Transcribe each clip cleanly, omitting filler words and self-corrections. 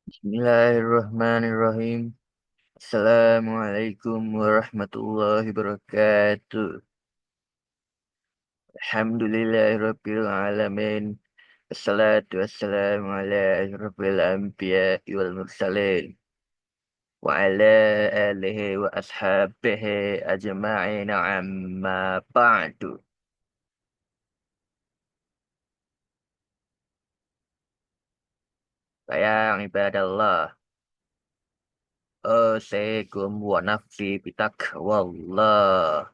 Bismillahirrahmanirrahim. Assalamualaikum warahmatullahi wabarakatuh. Alhamdulillahirabbil alamin. Wassalatu wassalamu ala asyrofil anbiya'i wal mursalin wa ala alihi wa ashabihi ajma'in amma ba'du. Sayang ibadallah. Usikum wa nafsi bitaqwallah.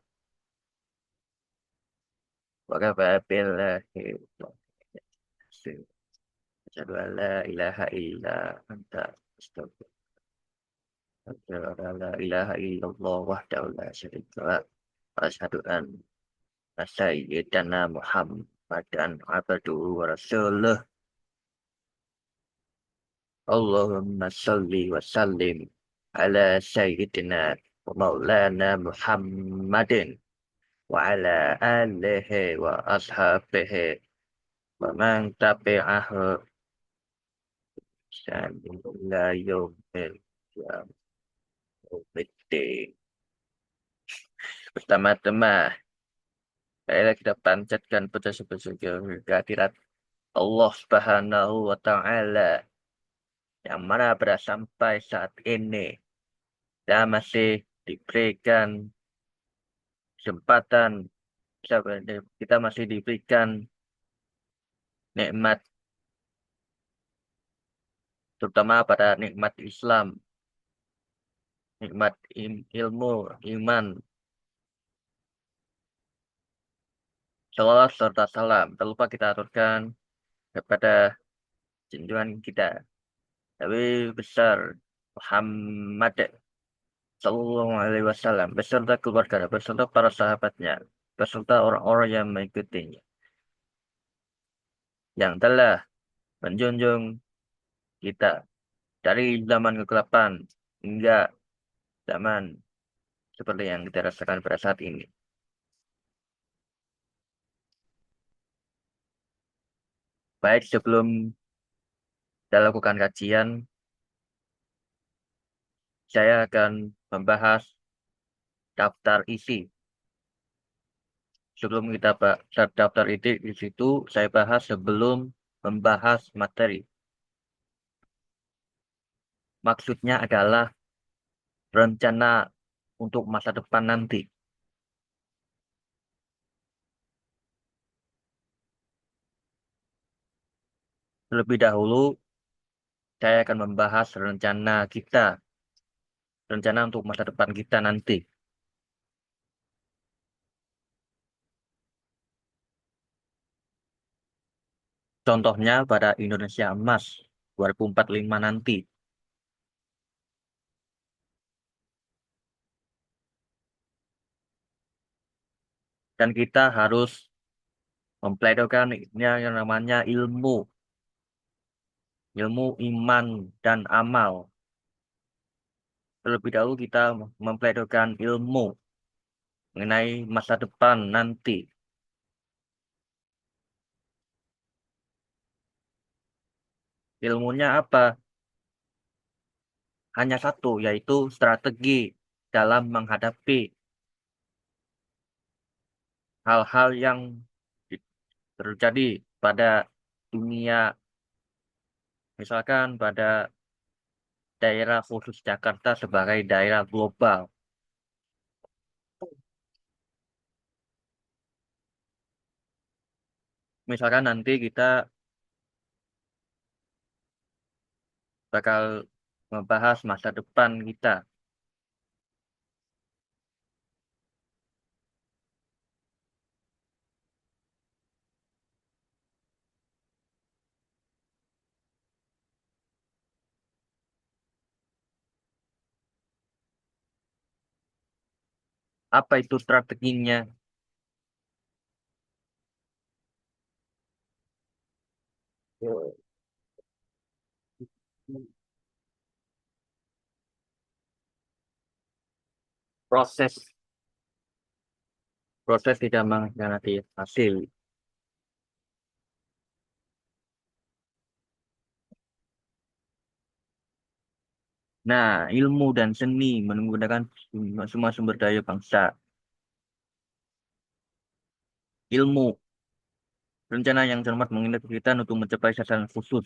Wa kafa billahi. Asyhadu an la ilaha illa anta astaghfiruka wa la ilaha illallah wahdahu la syarika lah. Wa asyhadu anna sayyidana Muhammadan abduhu wa rasuluh. Allahumma salli wa sallim ala sayyidina wa maulana Muhammadin wa ala alihi wa ashabihi wa man tabi'ahu ila yaumil qiyamah. Pertama-tama, marilah kita panjatkan puja-puji kehadirat Allah Subhanahu wa Ta'ala yang mana pada sampai saat ini kita masih diberikan kesempatan, kita masih diberikan nikmat, terutama pada nikmat Islam, nikmat ilmu, iman, salawat serta salam. Tak lupa kita aturkan kepada junjungan kita, Nabi besar Muhammad Sallallahu Alaihi Wasallam beserta keluarga, beserta para sahabatnya, beserta orang-orang yang mengikutinya, yang telah menjunjung kita dari zaman kegelapan hingga zaman seperti yang kita rasakan pada saat ini. Baik, sebelum kita lakukan kajian, saya akan membahas daftar isi. Sebelum kita daftar isi di situ, saya bahas sebelum membahas materi. Maksudnya adalah rencana untuk masa depan nanti. Terlebih dahulu, saya akan membahas rencana untuk masa depan kita nanti. Contohnya pada Indonesia Emas 2045 nanti. Dan kita harus mempelajari yang namanya ilmu iman dan amal. Terlebih dahulu kita mempelajari ilmu mengenai masa depan nanti. Ilmunya apa? Hanya satu, yaitu strategi dalam menghadapi hal-hal yang terjadi pada dunia, misalkan pada daerah khusus Jakarta sebagai daerah global. Misalkan nanti kita bakal membahas masa depan kita. Apa itu strateginya? Proses proses tidak mengkhianati hasil. Nah, ilmu dan seni menggunakan semua sumber daya bangsa. Ilmu, rencana yang cermat mengingat kegiatan untuk mencapai sasaran khusus.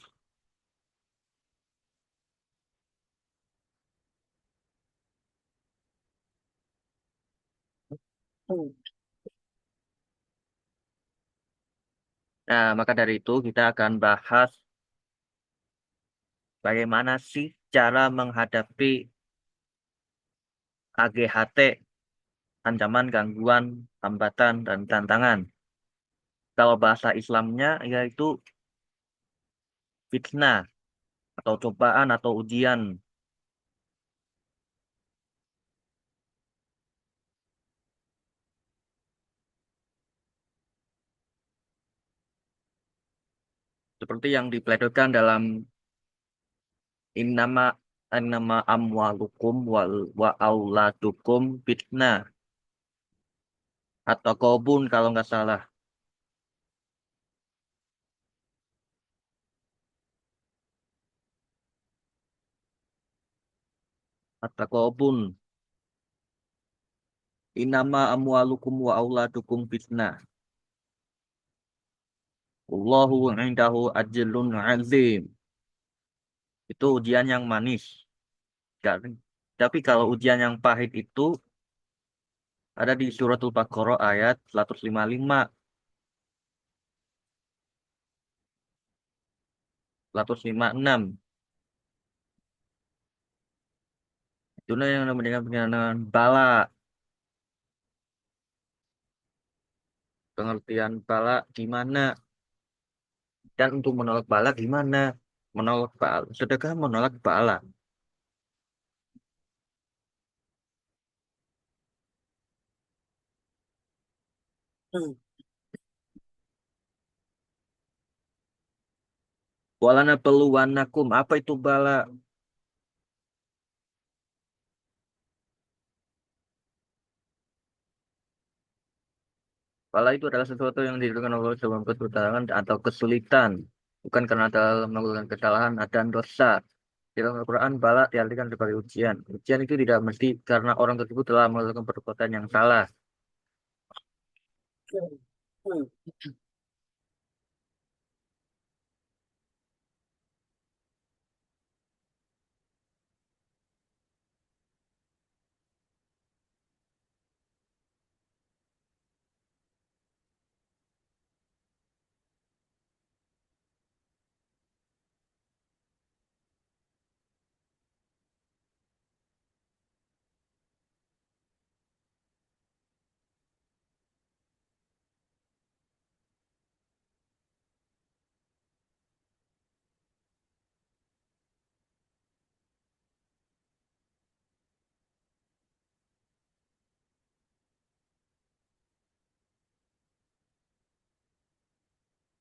Nah, maka dari itu kita akan bahas bagaimana sih cara menghadapi AGHT, ancaman, gangguan, hambatan, dan tantangan. Kalau bahasa Islamnya yaitu fitnah atau cobaan atau ujian. Seperti yang dipledotkan dalam innama innama amwalukum wa auladukum fitnah atau kobun kalau nggak salah. Atau kobun. Innama amwalukum wa auladukum fitnah. Allahu indahu ajrun azim. Itu ujian yang manis. Kan? Tapi kalau ujian yang pahit itu ada di suratul Baqarah ayat 155, 156. Itulah yang namanya dengan bala. Pengertian bala gimana? Dan untuk menolak bala gimana? Menolak bala. Sedekah menolak bala. Hmm. Walana peluanakum. Apa itu bala? Bala itu adalah sesuatu yang diberikan Allah dalam pertentangan atau kesulitan. Bukan karena telah melakukan kesalahan dan dosa. Di dalam Al-Quran, bala diartikan sebagai ujian. Ujian itu tidak mesti karena orang tersebut telah melakukan perbuatan yang salah.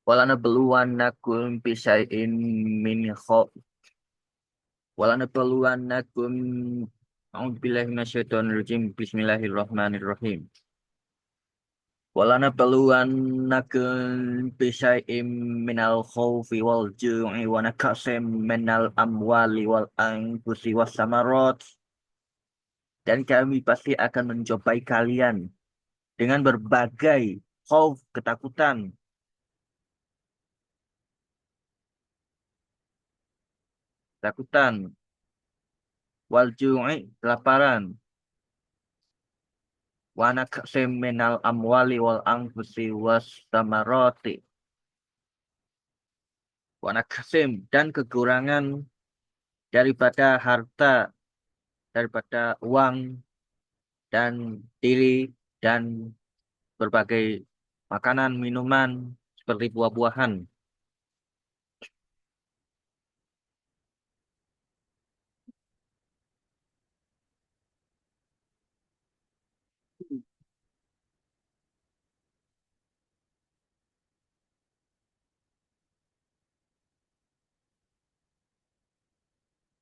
Walana beluanakum bisyai'in min khaw. Walana beluanakum. A'udzubillahi minasyaitonirrajim. Bismillahirrahmanirrahim. Walana beluanakum bisyai'in minal khawfi wal ju'i wa nakasim minal amwali wal anfusi was samarat. Dan kami pasti akan mencobai kalian dengan berbagai khauf, ketakutan, ketakutan, wal ju'i, kelaparan, wa naqsim minal amwali wal anfusi was samarati, wa naqsim, dan kekurangan daripada harta, daripada uang dan diri dan berbagai makanan, minuman seperti buah-buahan.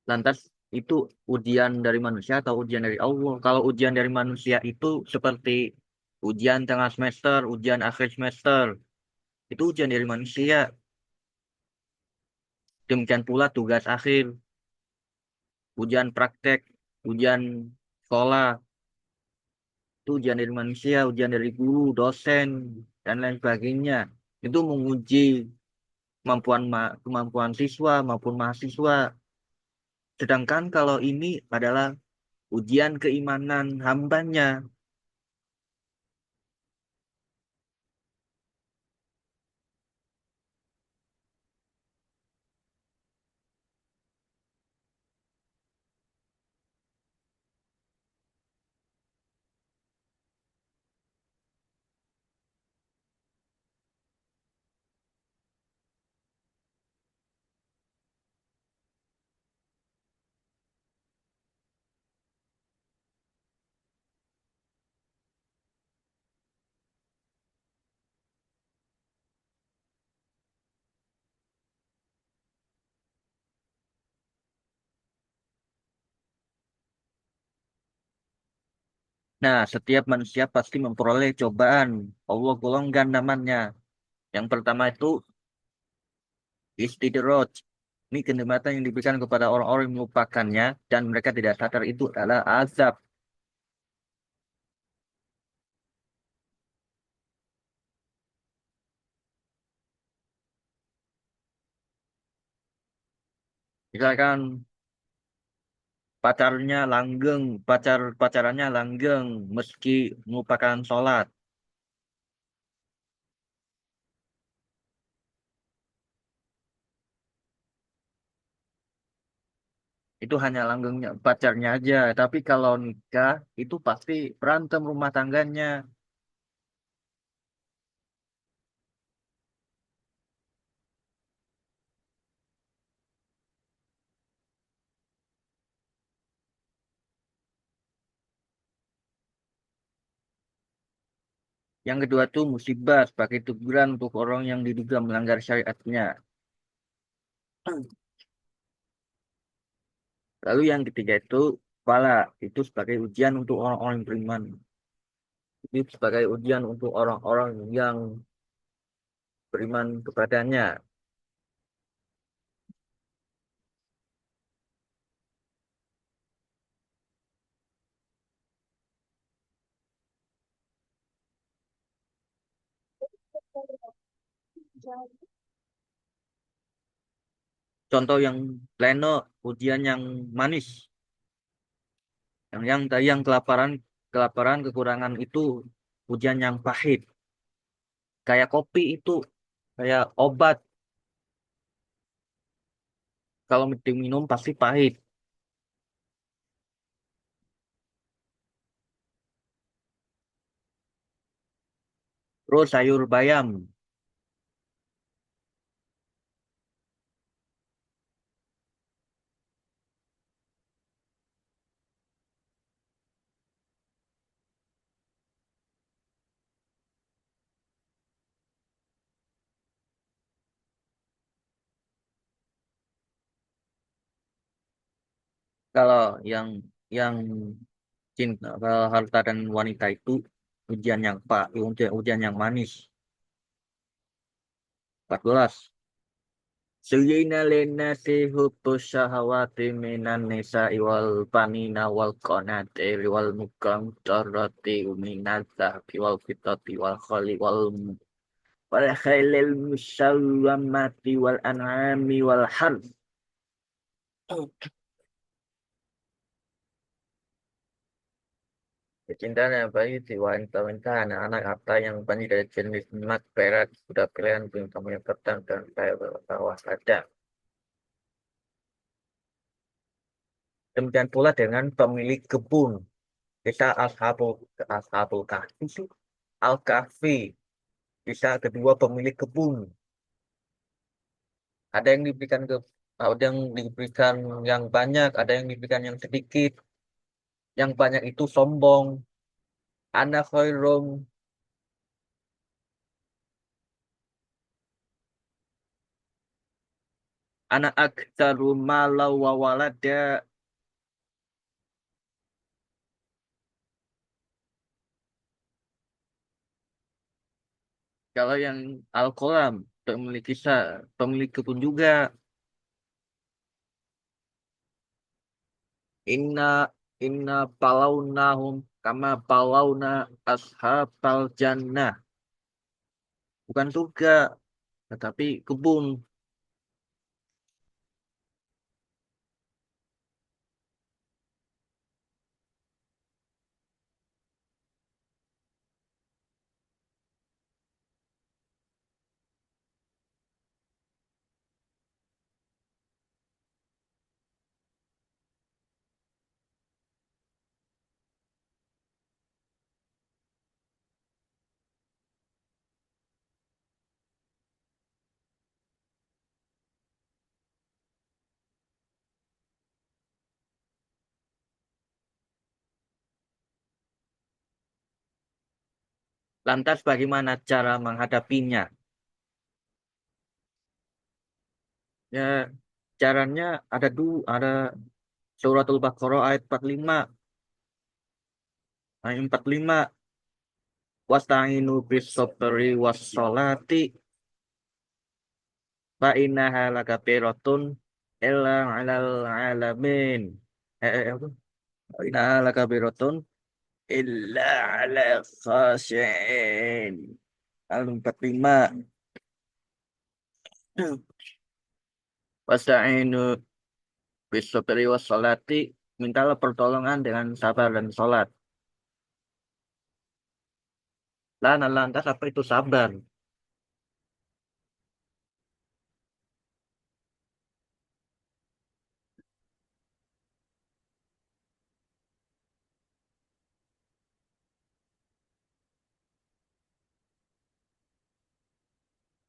Lantas itu ujian dari manusia atau ujian dari Allah? Kalau ujian dari manusia itu seperti ujian tengah semester, ujian akhir semester. Itu ujian dari manusia. Demikian pula tugas akhir. ujian praktek, ujian sekolah, itu ujian dari manusia, ujian dari guru, dosen, dan lain sebagainya. Itu menguji kemampuan siswa maupun mahasiswa. Sedangkan kalau ini adalah ujian keimanan hambanya. Nah, setiap manusia pasti memperoleh cobaan. Allah golongkan namanya. Yang pertama itu istidraj. Ini kenikmatan yang diberikan kepada orang-orang yang melupakannya dan mereka tidak sadar itu adalah azab. Misalkan pacarannya langgeng meski melupakan sholat. Itu hanya langgengnya pacarnya aja. Tapi kalau nikah itu pasti berantem rumah tangganya. Yang kedua tuh musibah sebagai teguran untuk orang yang diduga melanggar syariatnya. Lalu yang ketiga itu bala, itu sebagai ujian untuk orang-orang yang beriman. Itu sebagai ujian untuk orang-orang yang beriman kepadanya. Contoh yang pleno, ujian yang manis. Yang tadi yang kelaparan, kekurangan itu ujian yang pahit. Kayak kopi itu, kayak obat. Kalau diminum pasti pahit. Terus sayur bayam. Kalau yang cinta, harta dan wanita itu ujian yang pak, ujian yang manis. 14. Zuyina linnasi hubbus syahawati minan nisa'i wal banina wal qanatir wal muqantarati minaz zahabi wal fiddati wal khali wal khailil musawwamati wal an'ami wal harth. Kecintaan yang baik di wanita-wanita anak-anak harta yang banyak dari jenis emas, perak, kuda pilihan, bintang yang petang, dan kayak bawah sadar. Demikian pula dengan pemilik kebun. Kita ashabul kahfi sih. Al-kahfi. Bisa kedua pemilik kebun. Ada yang diberikan ada yang diberikan yang banyak, ada yang diberikan yang sedikit. Yang banyak itu sombong. Ana khairum, ana aktsaru malau wa walada. Kalau yang Al-Qalam, pemilik kebun juga. Inna inna palaunahum kama palauna ashabal jannah. Bukan surga, tetapi kebun. Lantas bagaimana cara menghadapinya? Ya, caranya ada suratul Baqarah ayat 45. Ayat 45. Wasta'inu bis sabri was sholati fa innaha lakabiratun illa 'alal 'alamin. Apa? Fa innaha lakabiratun illa 'ala khashi'in. Ayat 45. Wasta'inu bis sabri was sholati. Mintalah pertolongan dengan sabar dan sholat. Lantas apa itu sabar?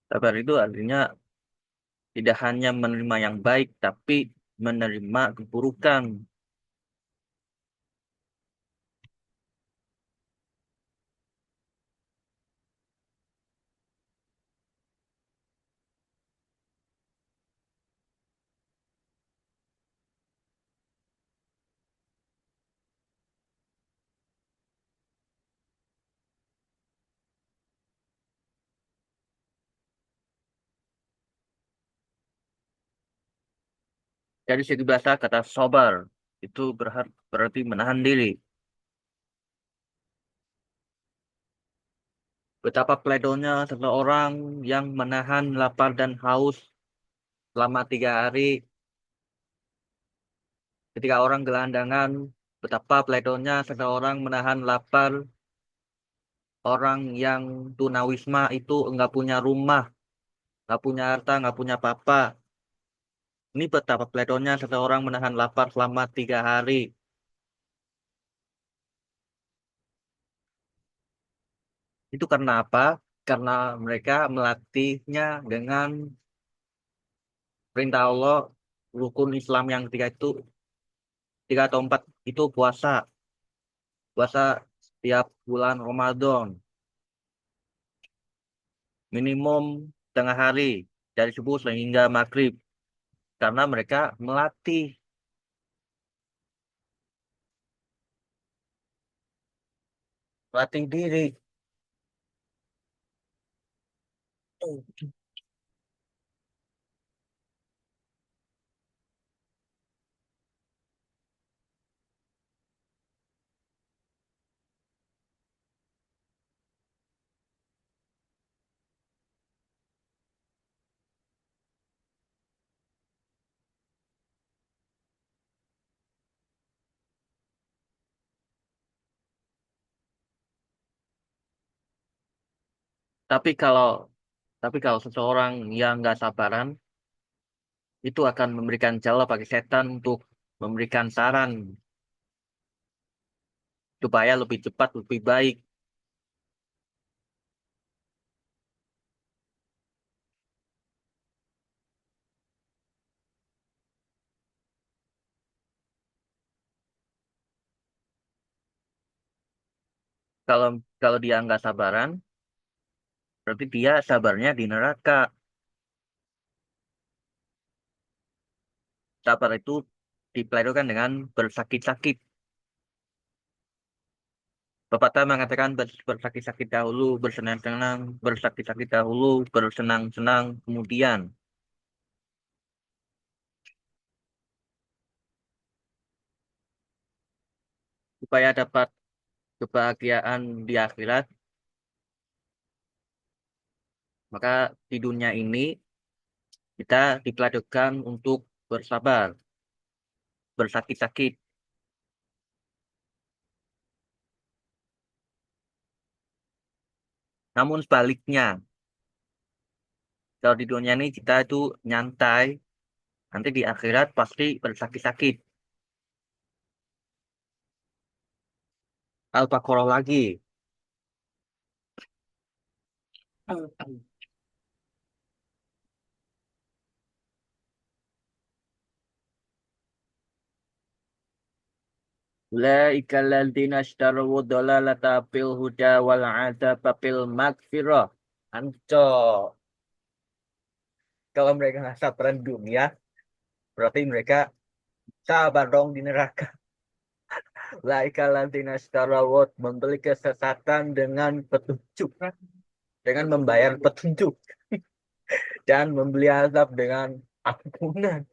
Sabar itu artinya tidak hanya menerima yang baik, tapi menerima keburukan. Dari segi bahasa kata sobar itu berarti menahan diri. Betapa pledonya seseorang yang menahan lapar dan haus selama 3 hari. Ketika orang gelandangan, betapa pledonya seseorang menahan lapar. Orang yang tunawisma itu enggak punya rumah, nggak punya harta, nggak punya apa-apa. Ini betapa pledonya seseorang menahan lapar selama 3 hari. Itu karena apa? Karena mereka melatihnya dengan perintah Allah, rukun Islam yang ketiga itu, 3 atau 4 itu puasa. Puasa setiap bulan Ramadan. Minimum tengah hari, dari subuh sehingga maghrib. Karena mereka melatih diri. Tapi kalau tapi kalau seseorang yang nggak sabaran, itu akan memberikan celah bagi setan untuk memberikan saran supaya lebih cepat, lebih baik. Kalau kalau dia nggak sabaran, berarti dia sabarnya di neraka. Sabar itu dipelajari dengan bersakit-sakit. Pepatah mengatakan bersakit-sakit dahulu, bersenang-senang, bersakit-sakit dahulu, bersenang-senang kemudian. supaya dapat kebahagiaan di akhirat, maka di dunia ini kita dipelajarkan untuk bersabar, bersakit-sakit. Namun sebaliknya, kalau di dunia ini kita itu nyantai, nanti di akhirat pasti bersakit-sakit. Al-Baqarah lagi. Ulaika alladzina ishtaraw dhalalata bil huda wal 'adzaba bil maghfirah. Anco. Kalau mereka nggak sabaran dunia, berarti mereka sabar dong di neraka. Ulaika alladzina ishtaraw membeli kesesatan dengan petunjuk, dengan membayar petunjuk dan membeli azab dengan ampunan.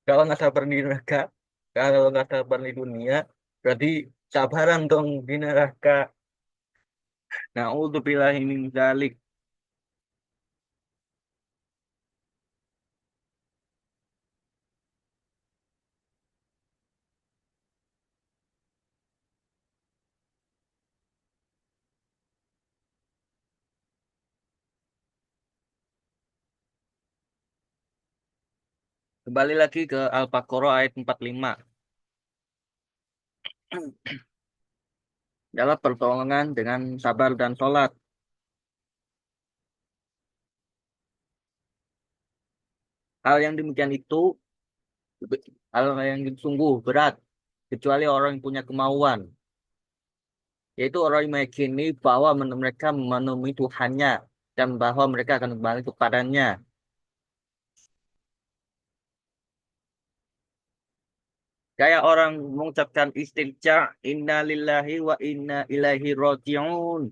Kalau nggak sabar di neraka, kalau nggak sabar di dunia, berarti sabaran dong di neraka. Na'udzubillahi min dzalik. Kembali lagi ke Al-Baqarah ayat 45. Dalam pertolongan dengan sabar dan sholat. Hal yang demikian itu, hal yang sungguh berat, kecuali orang yang punya kemauan. Yaitu orang yang meyakini bahwa mereka menemui Tuhannya dan bahwa mereka akan kembali kepadanya. Kayak orang mengucapkan istirja, inna lillahi wa inna ilaihi raji'un.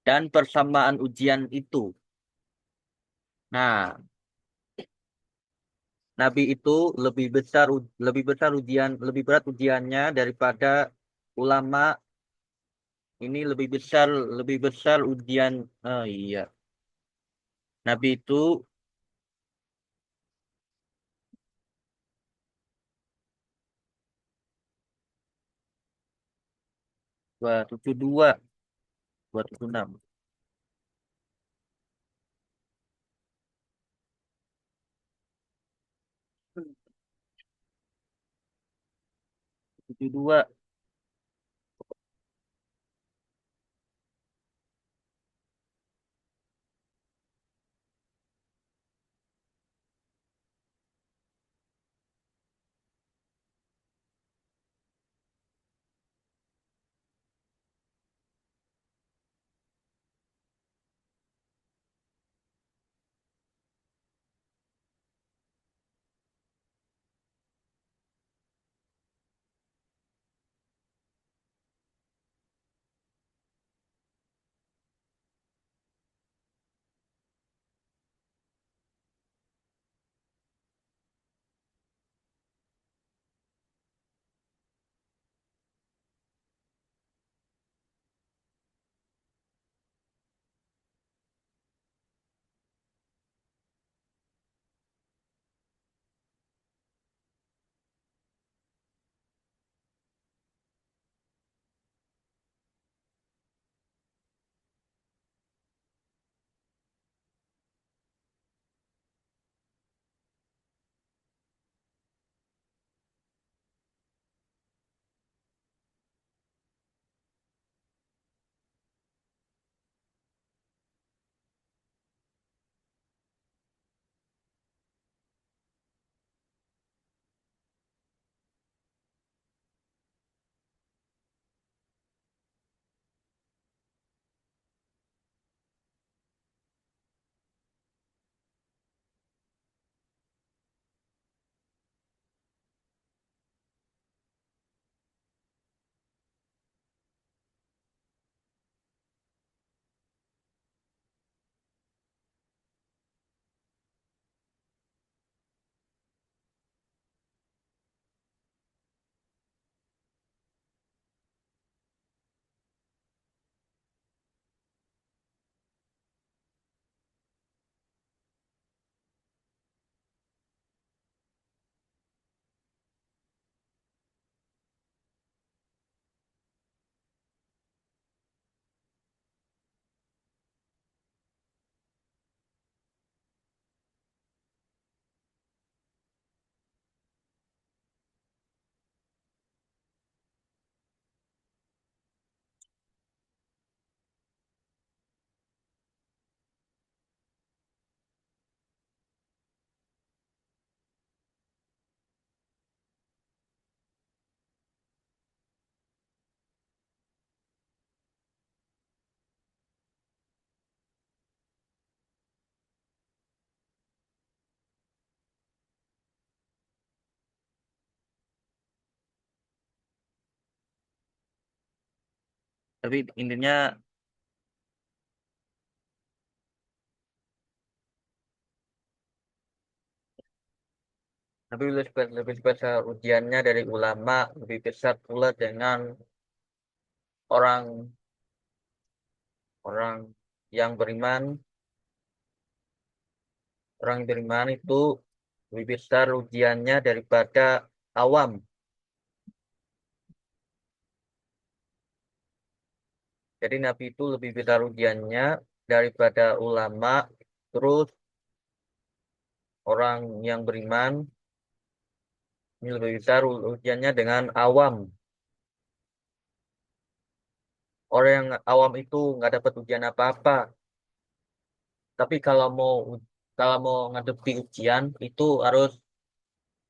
'Dan persamaan ujian itu. Nah, Nabi itu lebih besar ujian, lebih berat ujiannya daripada ulama. Ini lebih besar ujian. Oh iya, Nabi itu 272, 276, 72. Tapi intinya, tapi lebih besar ujiannya dari ulama, lebih besar pula dengan orang orang yang beriman. Orang yang beriman itu lebih besar ujiannya daripada awam. Jadi Nabi itu lebih besar ujiannya daripada ulama, terus orang yang beriman ini lebih besar ujiannya dengan awam. Orang yang awam itu nggak dapat ujian apa-apa. Tapi kalau mau ngadepi ujian itu harus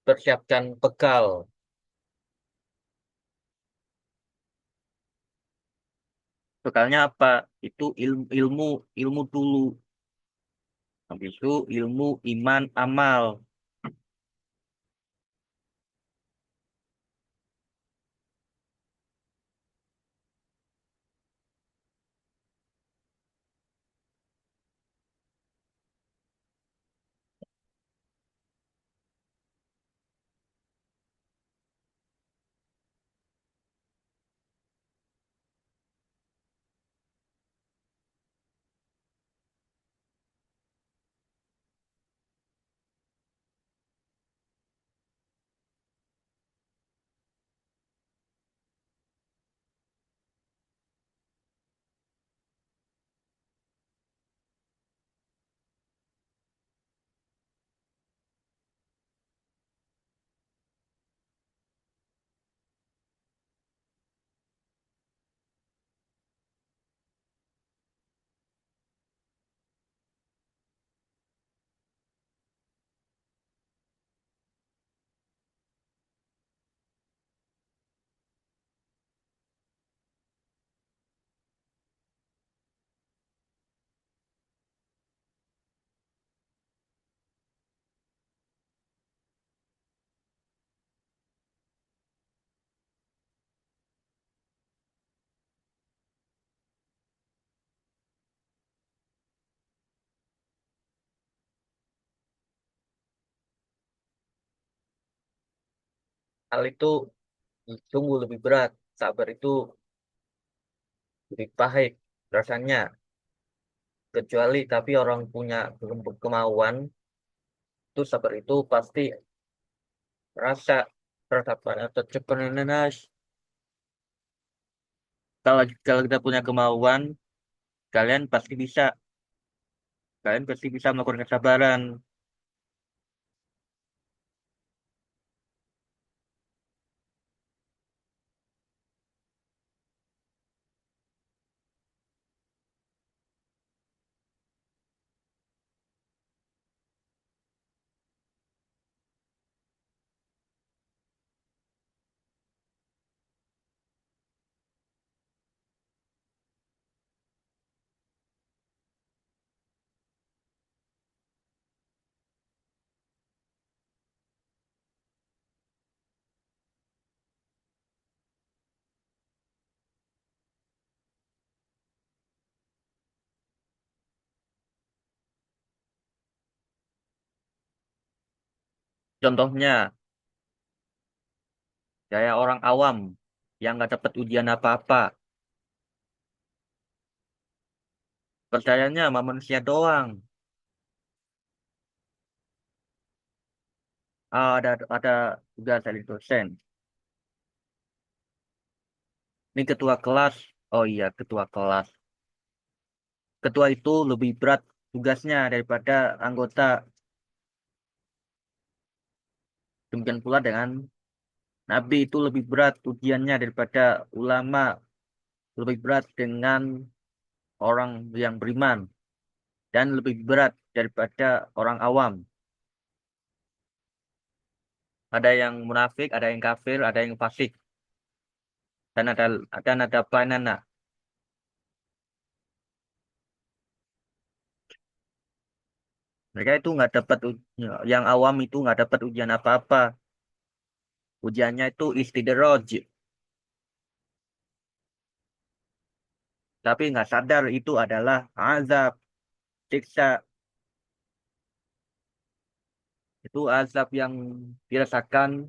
persiapkan bekal. Bekalnya apa? Itu ilmu ilmu dulu. Habis itu ilmu iman amal. Hal itu sungguh lebih berat. Sabar itu lebih pahit rasanya. Kecuali tapi orang punya kemauan, itu sabar itu pasti rasa terdapat atau cepat. Kalau kita punya kemauan, kalian pasti bisa. Kalian pasti bisa melakukan kesabaran. Contohnya, kayak orang awam yang nggak dapat ujian apa-apa. Percayanya sama manusia doang. Ada juga dari dosen. Ini ketua kelas. Oh iya, ketua kelas. Ketua itu lebih berat tugasnya daripada anggota. Demikian pula dengan Nabi itu lebih berat ujiannya daripada ulama. Lebih berat dengan orang yang beriman. Dan lebih berat daripada orang awam. Ada yang munafik, ada yang kafir, ada yang fasik. Dan ada banana. Mereka itu nggak dapat yang awam itu nggak dapat ujian apa-apa. Ujiannya itu istidraj. tapi nggak sadar itu adalah azab, siksa. Itu azab yang dirasakan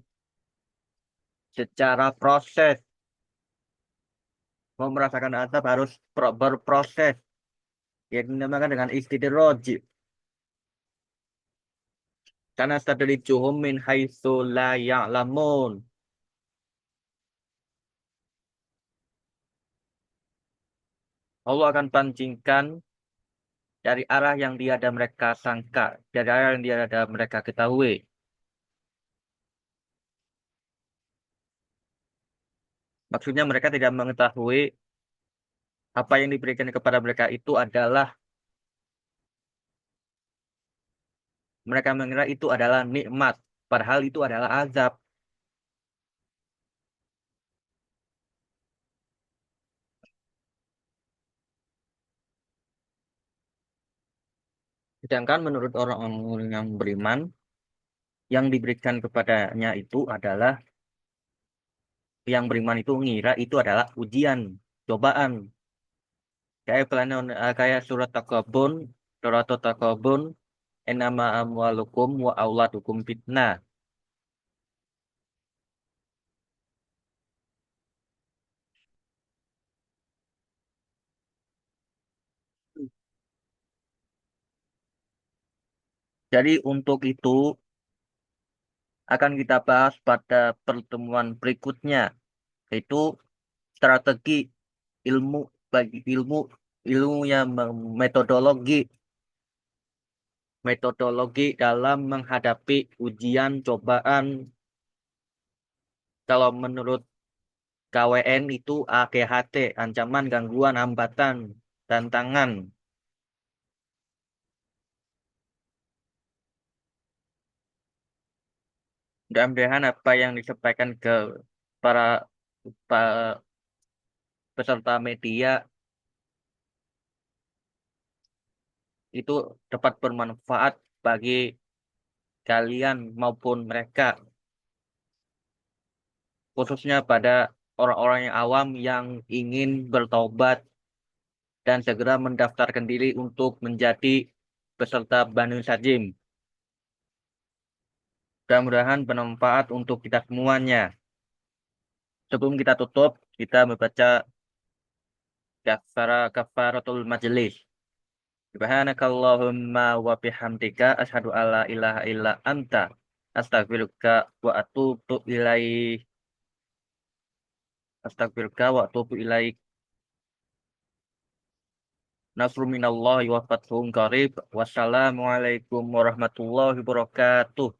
secara proses. Mau merasakan azab harus berproses, yang dinamakan dengan istidraj. Karena stadrijuhum min haitsu la ya'lamun. Allah akan pancingkan dari arah yang tiada mereka sangka, dari arah yang tiada mereka ketahui. Maksudnya mereka tidak mengetahui apa yang diberikan kepada mereka itu adalah, mereka mengira itu adalah nikmat, padahal itu adalah azab. Sedangkan menurut orang-orang yang beriman, yang diberikan kepadanya itu adalah, yang beriman itu mengira itu adalah ujian, cobaan. Kayak surat Takabun, surat Takabun, enama amwalukum wa auladukum fitnah. Jadi untuk itu akan kita bahas pada pertemuan berikutnya, yaitu strategi ilmu bagi ilmunya metodologi metodologi dalam menghadapi ujian cobaan. Kalau menurut KWN itu AGHT, ancaman, gangguan, hambatan, tantangan. Mudah-mudahan apa yang disampaikan ke para, pa- peserta media itu dapat bermanfaat bagi kalian maupun mereka, khususnya pada orang-orang yang awam yang ingin bertobat dan segera mendaftarkan diri untuk menjadi peserta Banu Sajim. Mudah-mudahan bermanfaat untuk kita semuanya. Sebelum kita tutup, kita membaca kafaratul majelis. Subhanakallahumma wa bihamdika asyhadu alla ilaha illa anta astaghfiruka wa atubu ilaik. Astaghfiruka wa atubu ilaik. Nasrun minallahi wa fathun qarib. Wassalamualaikum warahmatullahi wabarakatuh.